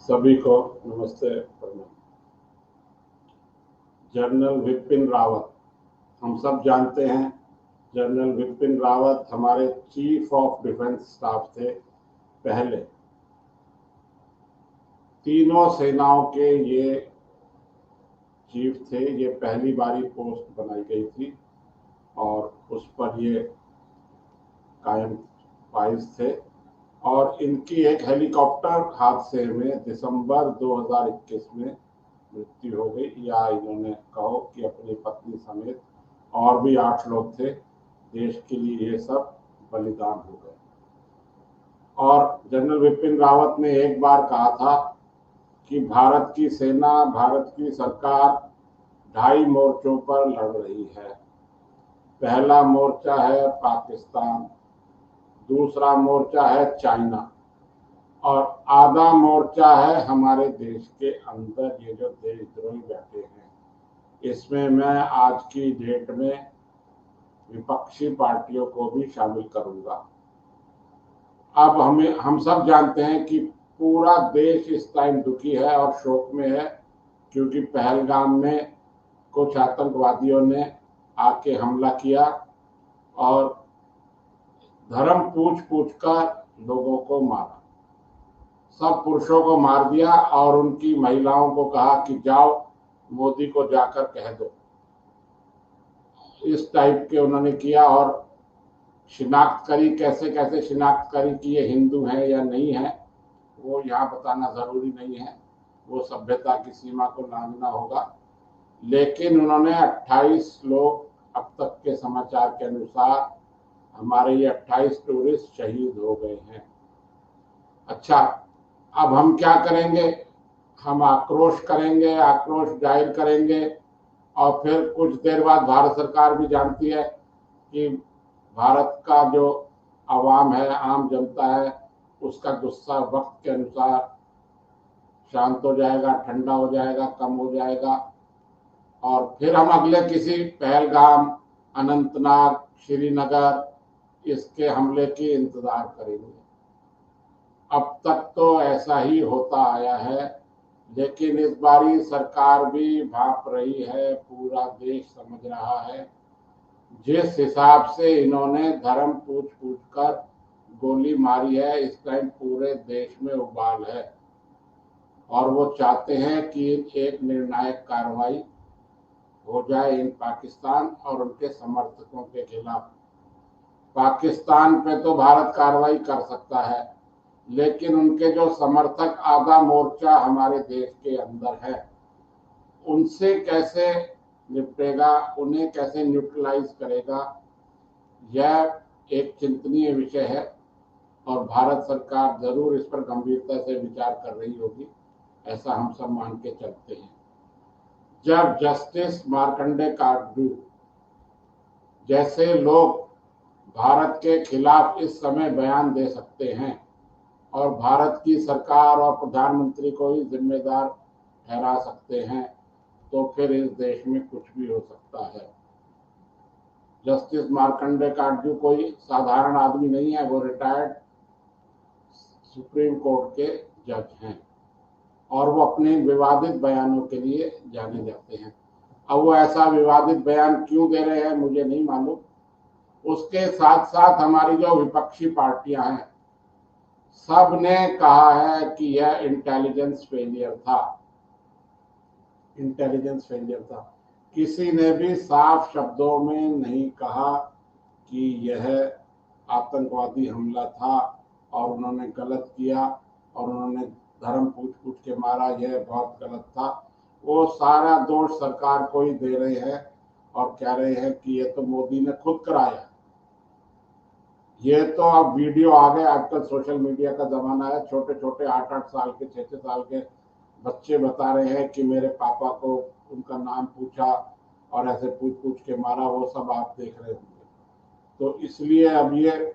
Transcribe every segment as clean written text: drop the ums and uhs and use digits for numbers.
सभी को नमस्ते प्रणाम। जनरल विपिन रावत, हम सब जानते हैं जनरल विपिन रावत हमारे चीफ ऑफ डिफेंस स्टाफ थे। पहले तीनों सेनाओं के ये चीफ थे। ये पहली बारी पोस्ट बनाई गई थी और उस पर ये कायम फाइज थे। और इनकी एक हेलीकॉप्टर हादसे में दिसंबर 2021 में मृत्यु हो गई, या इन्होंने कहो कि अपनी पत्नी समेत और भी 8 लोग थे। देश के लिए ये सब बलिदान हो गए। और जनरल विपिन रावत ने एक बार कहा था कि भारत की सेना, भारत की सरकार 2.5 मोर्चों पर लड़ रही है। पहला मोर्चा है पाकिस्तान, दूसरा मोर्चा है चाइना, और आधा मोर्चा है हमारे देश के अंदर ये जो देशद्रोही बैठे हैं। इसमें मैं आज की डेट में विपक्षी पार्टियों को भी शामिल करूंगा। अब हम सब जानते हैं कि पूरा देश इस टाइम दुखी है और शोक में है, क्योंकि पहलगाम में कुछ आतंकवादियों ने आके हमला किया और धर्म पूछ पूछ कर लोगों को मारा। सब पुरुषों को मार दिया और उनकी महिलाओं को कहा कि जाओ मोदी को जाकर कह दो। इस टाइप के उन्होंने किया और शिनाख्त करी। कैसे कैसे शिनाख्त करी कि ये हिंदू हैं या नहीं है, वो यहाँ बताना जरूरी नहीं है, वो सभ्यता की सीमा को लांघना होगा। लेकिन उन्होंने 28 लोग, अब तक के समाचार के अनुसार हमारे ये 28 टूरिस्ट शहीद हो गए हैं। अच्छा, अब हम क्या करेंगे? हम आक्रोश करेंगे, आक्रोश जाहिर करेंगे, और फिर कुछ देर बाद भारत सरकार भी जानती है कि भारत का जो आवाम है, आम जनता है, उसका गुस्सा वक्त के अनुसार शांत हो जाएगा, ठंडा हो जाएगा, कम हो जाएगा, और फिर हम अगले किसी पहलगाम, अनंतनाग, श्रीनगर इसके हमले की इंतजार करेंगे। अब तक तो ऐसा ही होता आया है, लेकिन इस बारी सरकार भी भाप रही है, पूरा देश समझ रहा है। जिस हिसाब से इन्होंने धर्म पूछ पूछ कर गोली मारी है, इस टाइम पूरे देश में उबाल है और वो चाहते हैं कि एक निर्णायक कार्रवाई हो जाए इन पाकिस्तान और उनके समर्थकों के खिलाफ। पाकिस्तान पे तो भारत कार्रवाई कर सकता है, लेकिन उनके जो समर्थक, आधा मोर्चा हमारे देश के अंदर है, उनसे कैसे निपटेगा, उन्हें कैसे न्यूट्रलाइज करेगा, यह एक चिंतनीय विषय है और भारत सरकार जरूर इस पर गंभीरता से विचार कर रही होगी, ऐसा हम सब मान के चलते हैं। जब जस्टिस मार्कंडे काटजू जैसे लोग भारत के खिलाफ इस समय बयान दे सकते हैं और भारत की सरकार और प्रधानमंत्री को ही जिम्मेदार ठहरा सकते हैं, तो फिर इस देश में कुछ भी हो सकता है। जस्टिस मार्कंडे काटजू कोई साधारण आदमी नहीं है, वो रिटायर्ड सुप्रीम कोर्ट के जज हैं और वो अपने विवादित बयानों के लिए जाने जाते हैं। अब वो ऐसा विवादित बयान क्यों दे रहे हैं मुझे नहीं मालूम। उसके साथ साथ हमारी जो विपक्षी पार्टियां हैं, सब ने कहा है कि यह इंटेलिजेंस फेलियर था, इंटेलिजेंस फेलियर था। किसी ने भी साफ शब्दों में नहीं कहा कि यह आतंकवादी हमला था और उन्होंने गलत किया और उन्होंने धर्म पूछ पूछ के मारा, यह बहुत गलत था। वो सारा दोष सरकार को ही दे रहे हैं और कह रहे हैं कि ये तो मोदी ने खुद कराया। ये तो अब वीडियो आ गए, आजकल सोशल मीडिया का जमाना है, छोटे छोटे 8-8 साल के, 6-6 साल के बच्चे बता रहे हैं कि मेरे पापा को उनका नाम पूछा और ऐसे पूछ पूछ के मारा। वो सब आप देख रहे होंगे, तो इसलिए अब ये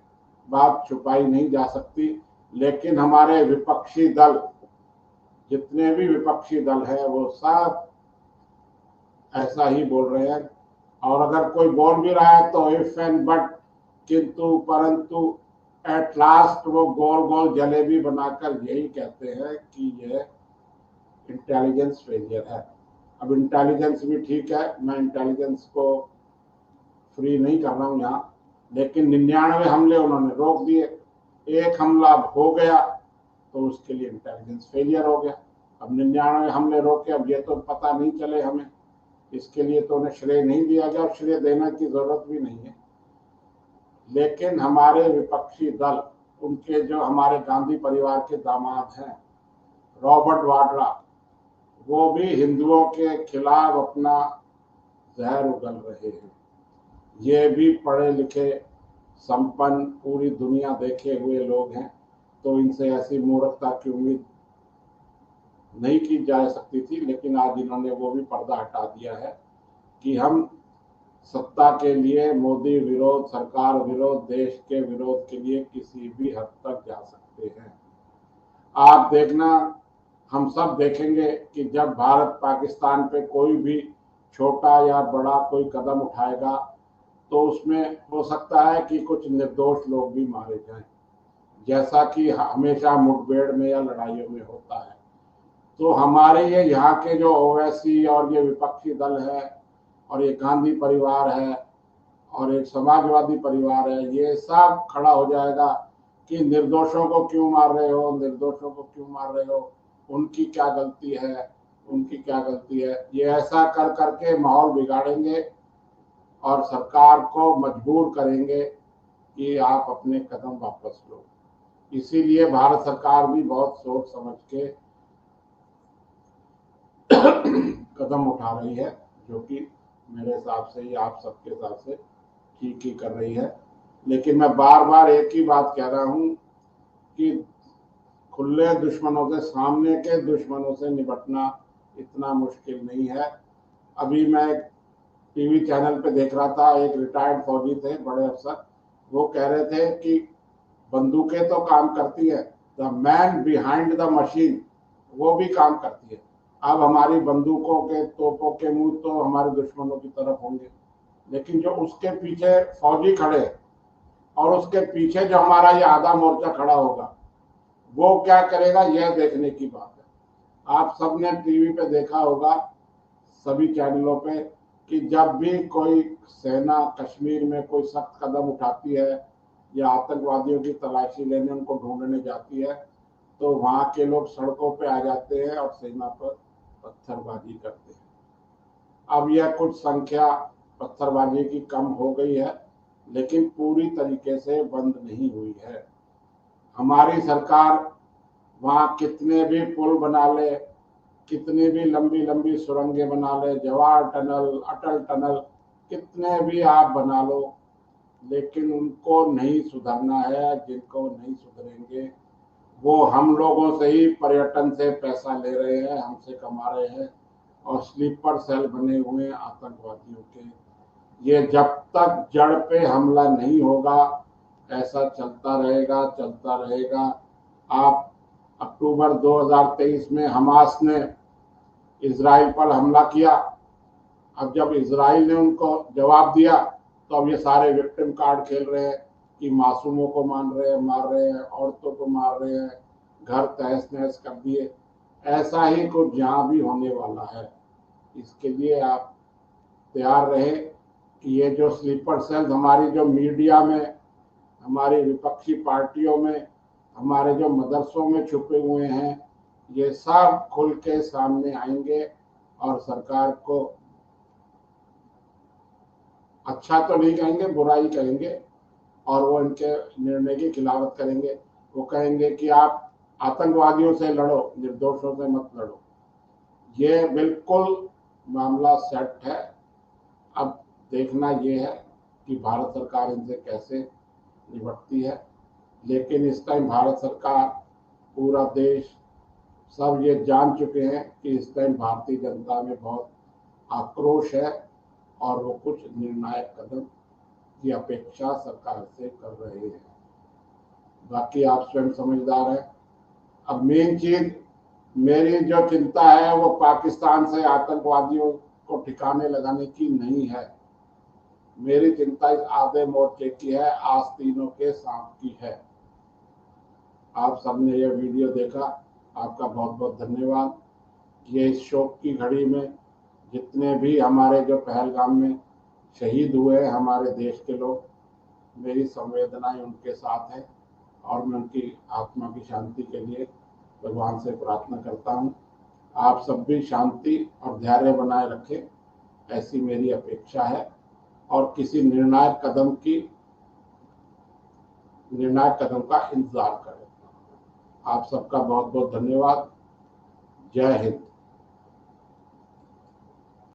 बात छुपाई नहीं जा सकती। लेकिन हमारे विपक्षी दल, जितने भी विपक्षी दल हैं, वो सब ऐसा ही बोल रहे हैं। और अगर कोई बोल भी रहा है तो इफ एंड बट, किंतु परंतु, एट लास्ट वो गोल गोल जलेबी बनाकर यही कहते हैं कि यह इंटेलिजेंस फेलियर है। अब इंटेलिजेंस भी ठीक है, मैं इंटेलिजेंस को फ्री नहीं कर रहा हूँ यहाँ, लेकिन 99 हमले उन्होंने रोक दिए, एक हमला हो गया तो उसके लिए इंटेलिजेंस फेलियर हो गया। अब 99 हमले रोके, अब ये तो पता नहीं चले हमें, इसके लिए तो उन्हें श्रेय नहीं दिया गया और श्रेय देने की जरूरत भी नहीं है। लेकिन हमारे विपक्षी दल, उनके जो हमारे गांधी परिवार के दामाद हैं रॉबर्ट वाड्रा, वो भी हिंदुओं के खिलाफ अपना जहर उगल रहे हैं। ये भी पढ़े लिखे संपन्न पूरी दुनिया देखे हुए लोग हैं, तो इनसे ऐसी मूर्खता की उम्मीद नहीं की जा सकती थी। लेकिन आज इन्होंने वो भी पर्दा हटा दिया है कि हम सत्ता के लिए मोदी विरोध, सरकार विरोध, देश के विरोध के लिए किसी भी हद तक जा सकते हैं। आप देखना, हम सब देखेंगे कि जब भारत पाकिस्तान पे कोई भी छोटा या बड़ा कोई कदम उठाएगा तो उसमें हो सकता है कि कुछ निर्दोष लोग भी मारे जाएं, जैसा कि हमेशा मुठभेड़ में या लड़ाइयों में होता है। तो हमारे ये यहाँ के जो ओवैसी और ये विपक्षी दल है और ये गांधी परिवार है और एक समाजवादी परिवार है, ये सब खड़ा हो जाएगा कि निर्दोषों को क्यों मार रहे हो, निर्दोषों को क्यों मार रहे हो, उनकी क्या गलती है, उनकी क्या गलती है। ये ऐसा कर करके माहौल बिगाड़ेंगे और सरकार को मजबूर करेंगे कि आप अपने कदम वापस लो। इसीलिए भारत सरकार भी बहुत सोच समझ के कदम उठा रही है, जो कि मेरे हिसाब से या आप सबके हिसाब से ठीक ही कर रही है। लेकिन मैं बार बार एक ही बात कह रहा हूं कि खुले दुश्मनों से, सामने के दुश्मनों से निपटना इतना मुश्किल नहीं है। अभी मैं टीवी चैनल पे देख रहा था, एक रिटायर्ड फौजी थे, बड़े अफसर, वो कह रहे थे कि बंदूकें तो काम करती है, the man behind the machine वो भी काम करती है। अब हमारी बंदूकों के, तोपों के मुंह तो हमारे दुश्मनों की तरफ होंगे, लेकिन जो उसके पीछे फौजी खड़े और उसके पीछे जो हमारा ये आधा मोर्चा खड़ा होगा, वो क्या करेगा, यह देखने की बात है। आप सबने टीवी पे देखा होगा, सभी चैनलों पे, कि जब भी कोई सेना कश्मीर में कोई सख्त कदम उठाती है या आतंकवादियों की तलाशी लेने, उनको ढूंढने जाती है, तो वहां के लोग सड़कों पे आ जाते हैं और सेना पर पत्थरबाजी करते हैं। अब यह कुछ संख्या पत्थरबाजी की कम हो गई है, लेकिन पूरी तरीके से बंद नहीं हुई है। हमारी सरकार वहां कितने भी पुल बना ले, कितनी भी लंबी लंबी सुरंगें बना ले, जवाहर टनल, अटल टनल, कितने भी आप बना लो, लेकिन उनको नहीं सुधरना है। जिनको नहीं सुधरेंगे वो हम लोगों से ही पर्यटन से पैसा ले रहे हैं, हमसे कमा रहे हैं और स्लीपर सेल बने हुए हैं आतंकवादियों के। ये जब तक जड़ पे हमला नहीं होगा, ऐसा चलता रहेगा, चलता रहेगा। आप अक्टूबर 2023 में हमास ने इजराइल पर हमला किया, अब जब इजराइल ने उनको जवाब दिया तो अब ये सारे विक्टिम कार्ड खेल रहे हैं कि मासूमों को मार रहे हैं, औरतों को मार रहे हैं, घर तहस नहस कर दिए। ऐसा ही कुछ यहाँ भी होने वाला है। इसके लिए आप तैयार रहे कि ये जो स्लीपर सेल्स हमारी जो मीडिया में, हमारी विपक्षी पार्टियों में, हमारे जो मदरसों में छुपे हुए हैं, ये सब खुल के सामने आएंगे और सरकार को अच्छा तो नहीं कहेंगे, बुराई कहेंगे और वो इनके निर्णय की खिलाफत करेंगे। वो कहेंगे कि आप आतंकवादियों से लड़ो, निर्दोषों से मत लड़ो। ये बिल्कुल मामला सेट है। अब देखना ये है कि भारत सरकार इनसे कैसे निपटती है। लेकिन इस टाइम भारत सरकार, पूरा देश, सब ये जान चुके हैं कि इस टाइम भारतीय जनता में बहुत आक्रोश है और वो कुछ निर्णायक कदम की अपेक्षा सरकार से कर रहे हैं। बाकी आप स्वयं समझदार हैं। अब मेन चीज मेरी जो चिंता है वो पाकिस्तान से आतंकवादियों को ठिकाने लगाने की नहीं है। मेरी चिंता इस आधे मोर्चे की है, आस्तीनों के सांप की है। आप सबने यह वीडियो देखा, आपका बहुत बहुत धन्यवाद। ये इस शोक की घड़ी में जितने भी हमारे जो पहलगाम में शहीद हुए हैं हमारे देश के लोग, मेरी संवेदनाएं उनके साथ है और मैं उनकी आत्मा की शांति के लिए भगवान से प्रार्थना करता हूँ। आप सब भी शांति और धैर्य बनाए रखें, ऐसी मेरी अपेक्षा है, और किसी निर्णायक कदम का इंतजार करें। आप सबका बहुत बहुत धन्यवाद। जय हिंद।